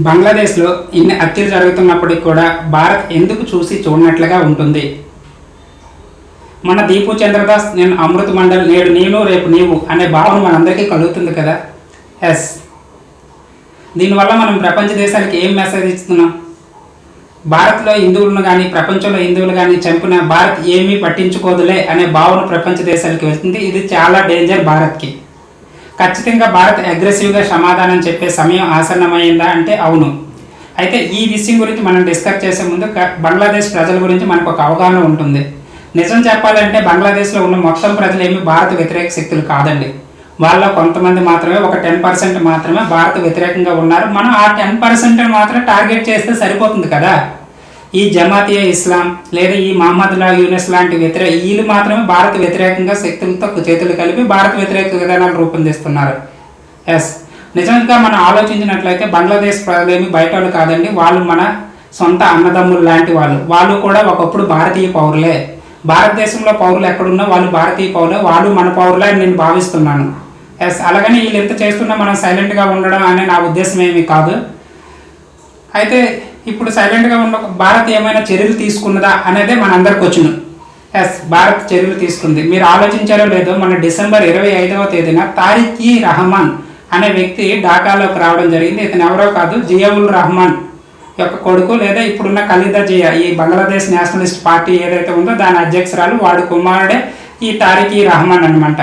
బంగ్లాదేశ్లో ఇన్ని హత్యలు జరుగుతున్నప్పటికీ కూడా భారత్ ఎందుకు చూసి చూడనట్లుగా ఉంటుంది? మన దీపు చంద్రదాస్ నేను అమృత్ మండల్ నేడు నేను రేపు నీవు అనే భావన మనందరికీ కలుగుతుంది కదా. ఎస్, దీనివల్ల మనం ప్రపంచ దేశాలకి ఏం మెసేజ్ ఇస్తున్నాం? భారత్లో హిందువులను కానీ ప్రపంచంలో హిందువులు కానీ చంపిన భారత్ ఏమీ పట్టించుకోదులే అనే భావన ప్రపంచ దేశాలకి వస్తుంది. ఇది చాలా డేంజర్ భారత్కి. ఖచ్చితంగా భారత్ అగ్రెసివ్గా సమాధానం చెప్పే సమయం ఆసన్నమైందా అంటే అవును. అయితే ఈ విషయం గురించి మనం డిస్కస్ చేసే ముందు బంగ్లాదేశ్ ప్రజల గురించి మనకు ఒక అవగాహన ఉంటుంది. నిజం చెప్పాలంటే బంగ్లాదేశ్లో ఉన్న మొత్తం ప్రజలు ఏమి భారత వ్యతిరేక శక్తులు కాదండి. వాళ్ళ కొంతమంది మాత్రమే, ఒక 10% మాత్రమే భారత వ్యతిరేకంగా ఉన్నారు. మనం ఆ 10% మాత్రం టార్గెట్ చేస్తే సరిపోతుంది కదా. ఈ జమాతియా ఇస్లాం లేదా ఈ మహమ్మద్లా యూనస్ లాంటి వీళ్ళు మాత్రమే భారత వ్యతిరేకంగా శక్తులతో చేతులు కలిపి భారత వ్యతిరేక విధానాలు రూపొందిస్తున్నారు. ఎస్, నిజంగా మనం ఆలోచించినట్లయితే బంగ్లాదేశ్ ప్రజలేమి బయట వాళ్ళు కాదండి. వాళ్ళు మన సొంత అన్నదమ్ములు లాంటి వాళ్ళు కూడా ఒకప్పుడు భారతీయ పౌరులే. భారతదేశంలో పౌరులు ఎక్కడున్నా వాళ్ళు భారతీయ పౌరులే, వాళ్ళు మన పౌరులే అని నేను భావిస్తున్నాను. ఎస్, అలాగని వీళ్ళు ఎంత చేస్తున్నా మనం సైలెంట్గా ఉండడం అనే నా ఉద్దేశం ఏమీ కాదు. అయితే ఇప్పుడు సైలెంట్గా ఉన్న భారత్ ఏమైనా చర్యలు తీసుకున్నదా అనేదే మనందరికి వచ్చిన. ఎస్, భారత్ చర్యలు తీసుకుంది. మీరు ఆలోచించారో లేదో, మన డిసెంబర్ 25వ తేదీన తారిక్-ఈ-రహమాన్ అనే వ్యక్తి ఢాకాలోకి రావడం జరిగింది. ఇతను ఎవరో కాదు, జియావుల్ రహమాన్ యొక్క కొడుకు లేదా ఇప్పుడున్న ఖలీదా జియా, ఈ బంగ్లాదేశ్ నేషనలిస్ట్ పార్టీ ఏదైతే ఉందో దాని అధ్యక్షురాలు, వాడి కుమారుడే ఈ తారిక్-ఈ-రహమాన్ అనమాట.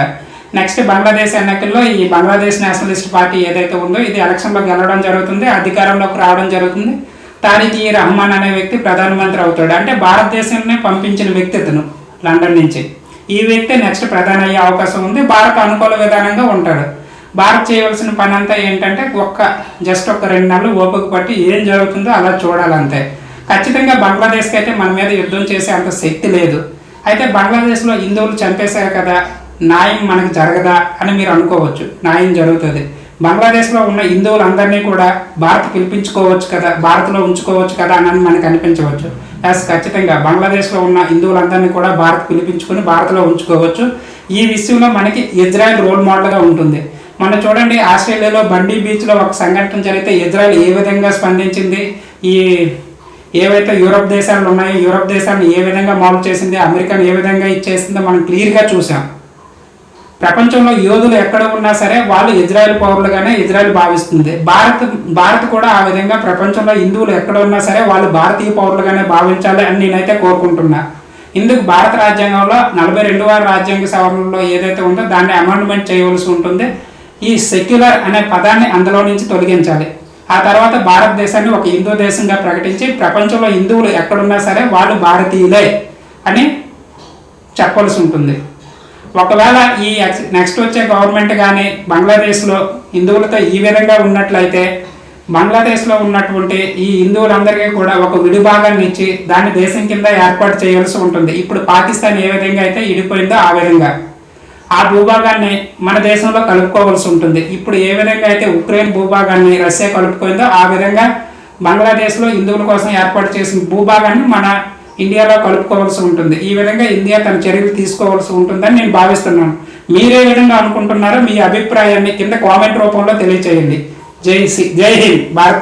నెక్స్ట్ బంగ్లాదేశ్ ఎన్నికల్లో ఈ బంగ్లాదేశ్ నేషనలిస్ట్ పార్టీ ఏదైతే ఉందో ఇది ఎలక్షన్లో గెలవడం జరుగుతుంది, అధికారంలోకి రావడం జరుగుతుంది. తారిక్-ఈ-రహమాన్ అనే వ్యక్తి ప్రధానమంత్రి అవుతాడు. అంటే భారతదేశాన్ని పంపించిన వ్యక్తి ఇతను లండన్ నుంచి. ఈ వ్యక్తి నెక్స్ట్ ప్రధాని అయ్యే అవకాశం ఉంది. భారత్ అనుకూల విధానంగా ఉంటాడు. భారత్ చేయవలసిన పని అంతా ఏంటంటే జస్ట్ ఒక 2 నెలలు ఓపిక పట్టి ఏం జరుగుతుందో అలా చూడాలంతే. ఖచ్చితంగా బంగ్లాదేశ్కి అయితే మన మీద యుద్ధం చేసే అంత శక్తి లేదు. అయితే బంగ్లాదేశ్లో హిందువులు చంపేశారు కదా, న్యాయం మనకు జరగదా అని మీరు అనుకోవచ్చు. న్యాయం జరుగుతుంది. బంగ్లాదేశ్లో ఉన్న హిందువులందరినీ కూడా భారత్ పిలిపించుకోవచ్చు కదా, భారత్లో ఉంచుకోవచ్చు కదా అని మనకు అనిపించవచ్చు. ఎస్, ఖచ్చితంగా బంగ్లాదేశ్లో ఉన్న హిందువులందరినీ కూడా భారత్ పిలిపించుకొని భారత్లో ఉంచుకోవచ్చు. ఈ విషయంలో మనకి ఇజ్రాయెల్ రోల్ మోడల్గా ఉంటుంది. మనం చూడండి, ఆస్ట్రేలియాలో బండీ బీచ్లో ఒక సంఘటన జరిగితే ఇజ్రాయెల్ ఏ విధంగా స్పందించింది, ఈ ఏవైతే యూరప్ దేశాలు ఉన్నాయో యూరప్ దేశాలను ఏ విధంగా మాల్వ్ చేసింది, అమెరికాను ఏ విధంగా ఇచ్చేసిందో మనం క్లియర్గా చూసాం. ప్రపంచంలో యోధులు ఎక్కడ ఉన్నా సరే వాళ్ళు ఇజ్రాయెల్ పౌరులుగానే ఇజ్రాయెల్ భావిస్తుంది. భారత్ కూడా ఆ విధంగా ప్రపంచంలో హిందువులు ఎక్కడ ఉన్నా సరే వాళ్ళు భారతీయ పౌరులుగానే భావించాలి అని నేనైతే కోరుకుంటున్నా. ఇందుకు భారత రాజ్యాంగంలో 42వ రాజ్యాంగ సవరణలో ఏదైతే ఉందో దాన్ని అమెండ్మెంట్ చేయవలసి ఉంటుంది. ఈ సెక్యులర్ అనే పదాన్ని అందులో నుంచి తొలగించాలి. ఆ తర్వాత భారతదేశాన్ని ఒక హిందూ దేశంగా ప్రకటించి ప్రపంచంలో హిందువులు ఎక్కడున్నా సరే వాళ్ళు భారతీయులే అని చెప్పవలసి ఉంటుంది. ఒకవేళ ఈ నెక్స్ట్ వచ్చే గవర్నమెంట్ కానీ బంగ్లాదేశ్లో హిందువులతో ఈ విధంగా ఉన్నట్లయితే బంగ్లాదేశ్లో ఉన్నటువంటి ఈ హిందువులందరికీ కూడా ఒక విడిభాగాన్ని ఇచ్చి దాన్ని దేశం కింద ఏర్పాటు చేయాల్సి ఉంటుంది. ఇప్పుడు పాకిస్తాన్ ఏ విధంగా అయితే ఇడిపోయిందో ఆ విధంగా ఆ భూభాగాన్ని మన దేశంలో కలుపుకోవాల్సి ఉంటుంది. ఇప్పుడు ఏ విధంగా అయితే ఉక్రెయిన్ భూభాగాన్ని రష్యా కలుపుకుందో ఆ విధంగా బంగ్లాదేశ్లో హిందువుల కోసం ఏర్పాటు చేసిన భూభాగాన్ని మన ఇండియాలో కలుపుకోవాల్సి ఉంటుంది. ఈ విధంగా ఇండియా తన చర్యలు తీసుకోవాల్సి ఉంటుందని నేను భావిస్తున్నాను. మీరే విధంగా అనుకుంటున్నారో మీ అభిప్రాయాన్ని కింద కామెంట్ రూపంలో తెలియచేయండి. జై హింద్, భారత్.